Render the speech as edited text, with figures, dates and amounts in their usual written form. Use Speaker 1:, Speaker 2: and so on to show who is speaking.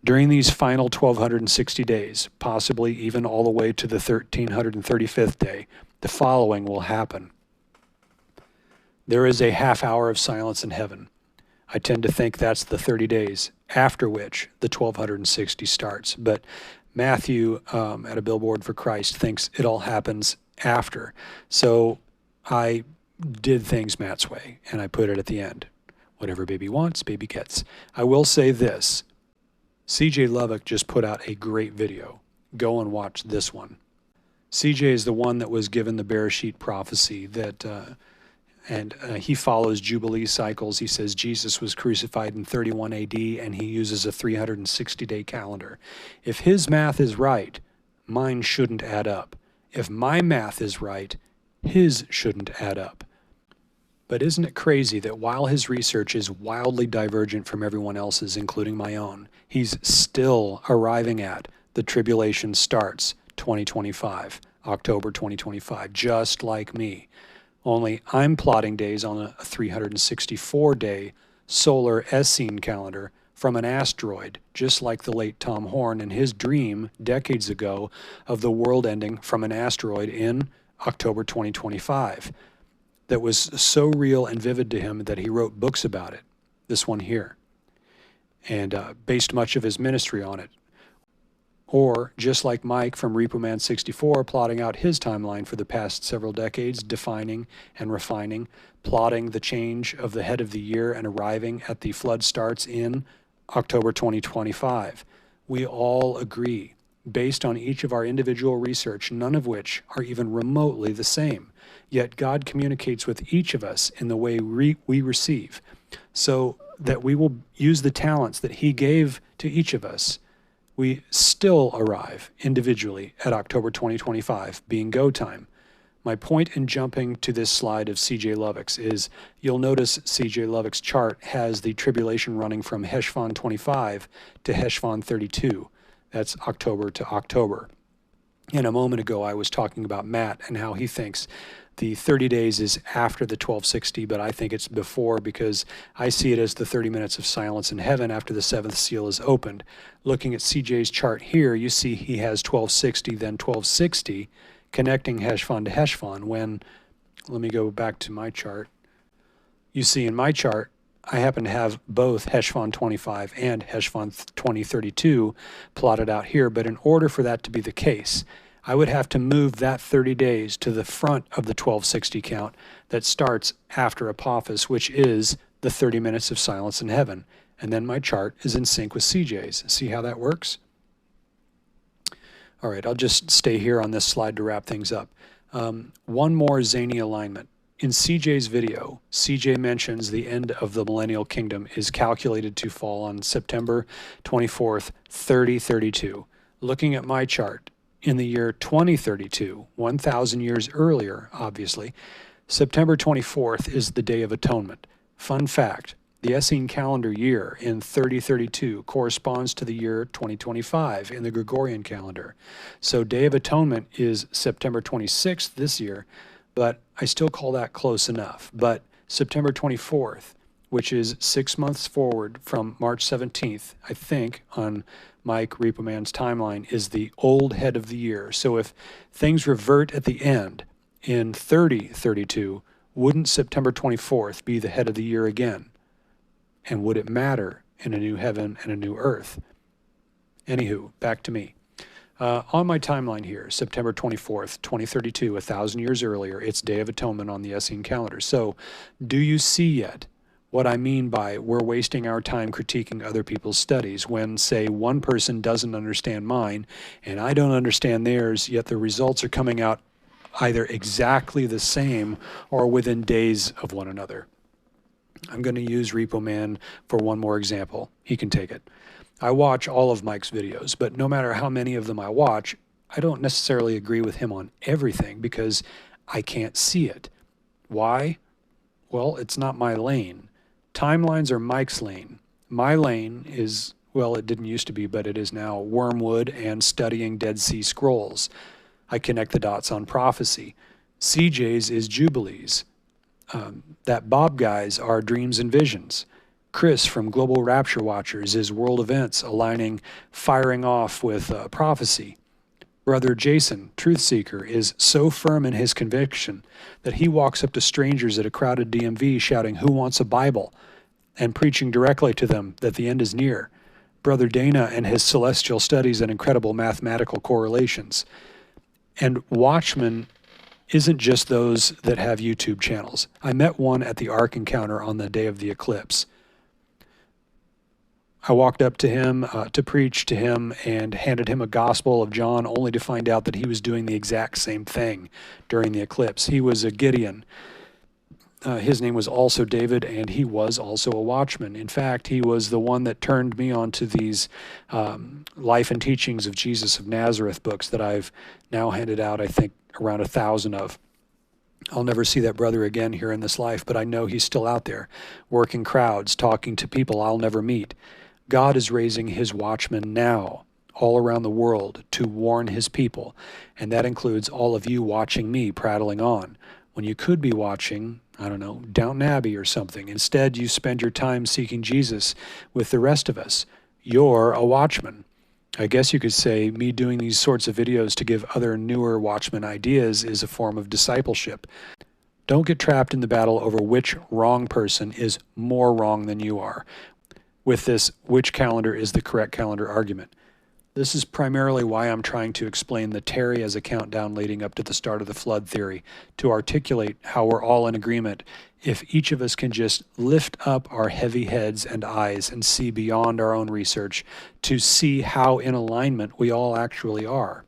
Speaker 1: During these final 1,260 days, possibly even all the way to the 1,335th day, the following will happen. There is a half hour of silence in heaven. I tend to think that's the 30 days, after which the 1,260 starts. But Matthew, at A Billboard for Christ, thinks it all happens after. So I did things Matt's way, and I put it at the end. Whatever baby wants, baby gets. I will say this. CJ Lovick just put out a great video. Go and watch this one. CJ is the one that was given the Bereshit prophecy that, he follows Jubilee cycles. He says Jesus was crucified in 31 AD, and he uses a 360-day calendar. If his math is right, mine shouldn't add up. If my math is right, his shouldn't add up. But isn't it crazy that while his research is wildly divergent from everyone else's, including my own, he's still arriving at the tribulation starts 2025, October 2025, just like me. Only I'm plotting days on a 364-day solar Essene calendar from an asteroid, just like the late Tom Horn and his dream decades ago of the world ending from an asteroid in October 2025. That was so real and vivid to him that he wrote books about it, this one here, and based much of his ministry on it. Or, just like Mike from Repo Man 64, plotting out his timeline for the past several decades, defining and refining, plotting the change of the head of the year and arriving at the flood starts in October 2025. We all agree, based on each of our individual research, none of which are even remotely the same. Yet God communicates with each of us in the way we receive, so that we will use the talents that he gave to each of us. We still arrive individually at October 2025, being go time. My point in jumping to this slide of CJ Lovick's is you'll notice CJ Lovick's chart has the tribulation running from Heshvan 25 to Heshvan 32. That's October to October. And a moment ago, I was talking about Matt and how he thinks the 30 days is after the 1260, but I think it's before because I see it as the 30 minutes of silence in heaven after the seventh seal is opened. Looking at CJ's chart here, you see he has 1260, then 1260, connecting Heshvan to Heshvan when, let me go back to my chart. You see in my chart, I happen to have both Heshvan 25 and Heshvan 2032 plotted out here, but in order for that to be the case, I would have to move that 30 days to the front of the 1260 count that starts after Apophis, which is the 30 minutes of silence in heaven. And then my chart is in sync with CJ's. See how that works? All right, I'll just stay here on this slide to wrap things up. One more zany alignment. In CJ's video, CJ mentions the end of the millennial kingdom is calculated to fall on September 24th, 3032. Looking at my chart, in the year 2032, 1,000 years earlier, obviously, September 24th is the Day of Atonement. Fun fact, the Essene calendar year in 3032 corresponds to the year 2025 in the Gregorian calendar. So Day of Atonement is September 26th this year, but I still call that close enough. But September 24th, which is 6 months forward from March 17th, I think, on Mike Repo Man's timeline, is the old head of the year. So if things revert at the end in 3032, wouldn't September 24th be the head of the year again? And would it matter in a new heaven and a new earth? Anywho, back to me. On my timeline here, September 24th, 2032, 1,000 years earlier, it's Day of Atonement on the Essene calendar. So do you see yet what I mean by we're wasting our time critiquing other people's studies when, say, one person doesn't understand mine and I don't understand theirs, yet the results are coming out either exactly the same or within days of one another? I'm going to use Repo Man for one more example. He can take it. I watch all of Mike's videos, but no matter how many of them I watch, I don't necessarily agree with him on everything because I can't see it. Why? Well, it's not my lane. Timelines are Mike's lane. My lane is, well, it didn't used to be, but it is now Wormwood and studying Dead Sea Scrolls. I connect the dots on prophecy. CJ's is Jubilees. That Bob guy's are dreams and visions. Chris from Global Rapture Watchers is world events aligning, firing off with prophecy. Brother Jason, Truth Seeker, is so firm in his conviction that he walks up to strangers at a crowded DMV shouting, "Who wants a Bible?" and preaching directly to them that the end is near. Brother Dana and his celestial studies and incredible mathematical correlations. And Watchmen isn't just those that have YouTube channels. I met one at the Ark Encounter on the day of the eclipse. I walked up to him to preach to him and handed him a Gospel of John, only to find out that he was doing the exact same thing during the eclipse. He was a Gideon. His name was also David, and he was also a watchman. In fact, he was the one that turned me on to these Life and Teachings of Jesus of Nazareth books that I've now handed out, I think, around 1,000 of. I'll never see that brother again here in this life, but I know he's still out there, working crowds, talking to people I'll never meet. God is raising his watchmen now all around the world to warn his people, and that includes all of you watching me prattling on, when you could be watching, I don't know, Downton Abbey or something. Instead, you spend your time seeking Jesus with the rest of us. You're a watchman. I guess you could say me doing these sorts of videos to give other newer watchmen ideas is a form of discipleship. Don't get trapped in the battle over which wrong person is more wrong than you are, with this which calendar is the correct calendar argument. This is primarily why I'm trying to explain the Terry as a countdown leading up to the start of the flood theory, to articulate how we're all in agreement if each of us can just lift up our heavy heads and eyes and see beyond our own research to see how in alignment we all actually are.